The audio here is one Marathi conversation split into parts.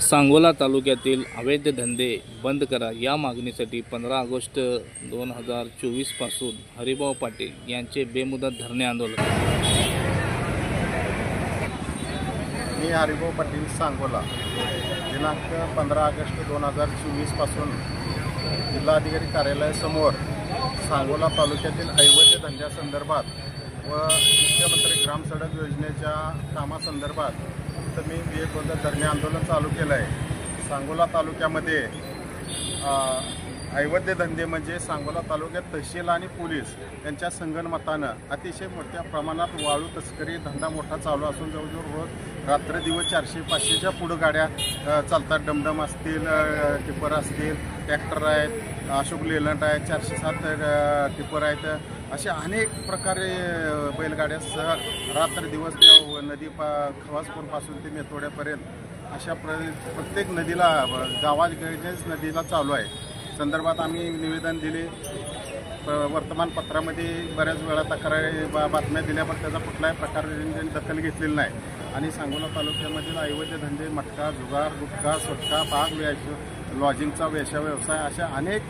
सांगोला तालुक्यातील अवैध धंदे बंद करा या मागणीसाठी 15 ऑगस्ट 2024 पासून हरिभाऊ पाटील यांचे बेमुदत धरणे आंदोलन। मी हरिभाऊ पाटील सांगोला दिनांक 15 ऑगस्ट 2024 पासून जिल्हाधिकारी कार्यालयासमोर सांगोला तालुक्यातील अवैध धंद्यासंदर्भात व मुख्यमंत्री ग्राम सडक योजनेच्या कामासंदर्भात मी बेमुदत धरणे आंदोलन चालू केलं आहे। सांगोला तालुक्यामध्ये अवैध धंदे म्हणजे सांगोला तालुक्यात तहसील आणि पोलीस यांच्या संगनमतानं अतिशय मोठ्या प्रमाणात वाळू तस्करी धंदा मोठा चालू असून जवळजवळ रोज रात्र दिवस 400-500च्या पुढं गाड्या चालतात। डमडम असतील, टिप्पर असतील, ट्रॅक्टर आहेत, अशोक लेलंट आहेत, 407 टिप्पर आहेत, अशा अनेक प्रकारे बैलगाड्यासह रात्र दिवस त्या नदी खवासपूरपासून ते मेथोड्यापर्यंत अशा प्रत्येक नदीला गावात नदीला चालू आहे। संदर्भात आम्ही निवेदन दिले, वर्तमानपत्रामध्ये बऱ्याच वेळा तक्रारी बातम्या दिल्या, पण त्याचा कुठलाही प्रकारे दखल घेतलेली नाही। आणि सांगोला तालुक्यामधील अवैध धंदे मटका, जुगार, गुटखा, सोटका, पाक, लॉजिंगचा व्यवसाय अशा अनेक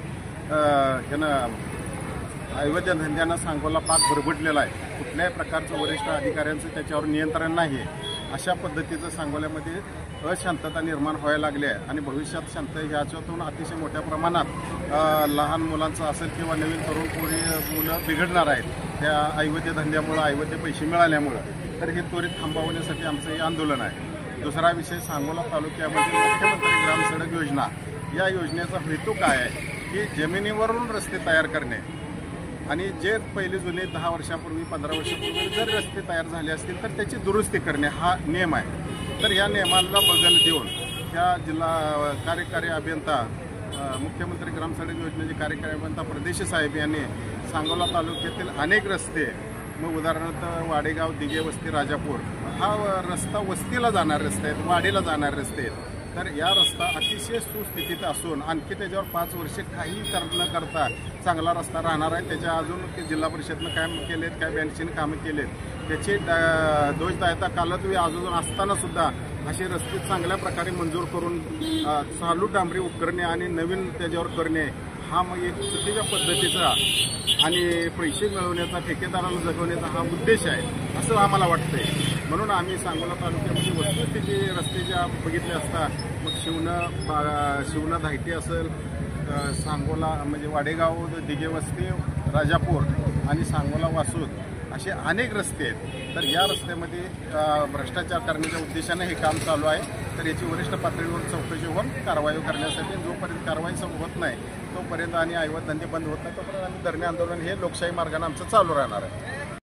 अवैध धंद्यांना सांगोला पाक भरभटलेला आहे। कुठल्याही प्रकारचं वरिष्ठ अधिकाऱ्यांचं त्याच्यावर नियंत्रण नाही आहे। अशा पद्धतीचं सांगोल्यामध्ये अशांतता निर्माण व्हायला लागली आहे आणि भविष्यात शांत ह्याच्यातून अतिशय मोठ्या प्रमाणात लहान मुलांचं असेल किंवा नवीन तरुण मुलं बिघडणार आहेत त्या अवैध धंद्यामुळं, अवैध पैसे मिळाल्यामुळं। तर हे त्वरित थांबवण्यासाठी आमचं हे आंदोलन आहे। दुसरा विषय, सांगोला तालुक्यामध्ये मुख्यमंत्री ग्राम सडक योजना या योजनेचा हेतू काय आहे की जमिनीवरून रस्ते तयार करणे आणि जे पहिले जुने 10 वर्षापूर्वी 15 वर्षापूर्वी जर रस्ते तयार झाले असतील तर त्याची दुरुस्ती करणे हा नियम आहे। तर या नियमाला बगल देऊन त्या जिल्हा कार्यकारी अभियंता मुख्यमंत्री ग्राम सडक योजनेचे कार्यकारी अभियंता प्रदेश साहेब यांनी सांगोला तालुक्यातील अनेक रस्ते, मग उदाहरणार्थ वाडेगाव, दिघे वस्ती, राजापूर हा रस्ता वस्तीला जाणारे रस्ते आहेत, वाडीला जाणारे रस्ते आहेत। तर या रस्ता अतिशय सुस्थितीत असून आणखी त्याच्यावर 5 वर्षे काही न करता चांगला रस्ता राहणार आहे। त्याच्या अजून जिल्हा परिषदनं काम केलेत, काय बँकेने कामं केलेत, त्याची दोषदायता कालत्वी अजून असताना सुद्धा असे रस्ते चांगल्या प्रकारे मंजूर करून चालू डांबरी उपकरणे आणि नवीन त्याच्यावर करणे हा मग एक चुकीच्या पद्धतीचा आणि पैसे मिळवण्याचा, ठेकेदाराला जगवण्याचा हा उद्देश आहे असं आम्हाला वाटतंय। म्हणून आम्ही सांगोला तालुक्यामध्ये वस्तुस्थिती रस्त्याच्या बघितले असता मग शिवना धायटी असेल, सांगोला म्हणजे वाडेगाव, दिघे वस्ती, राजापूर आणि सांगोला वासूद असे अनेक रस्ते आहेत। तर या रस्त्यामध्ये भ्रष्टाचार करण्याच्या उद्देशाने हे काम चालू आहे। तर याची वरिष्ठ पातळीवर चौकशी होऊन कारवाई करण्यासाठी जोपर्यंत कारवाई होत नाही तोपर्यंत आणि अवैध धंदे बंद होत नाही तोपर्यंत आम्ही धरणे आंदोलन हे लोकशाही मार्गाने आमचं चालू राहणार आहे।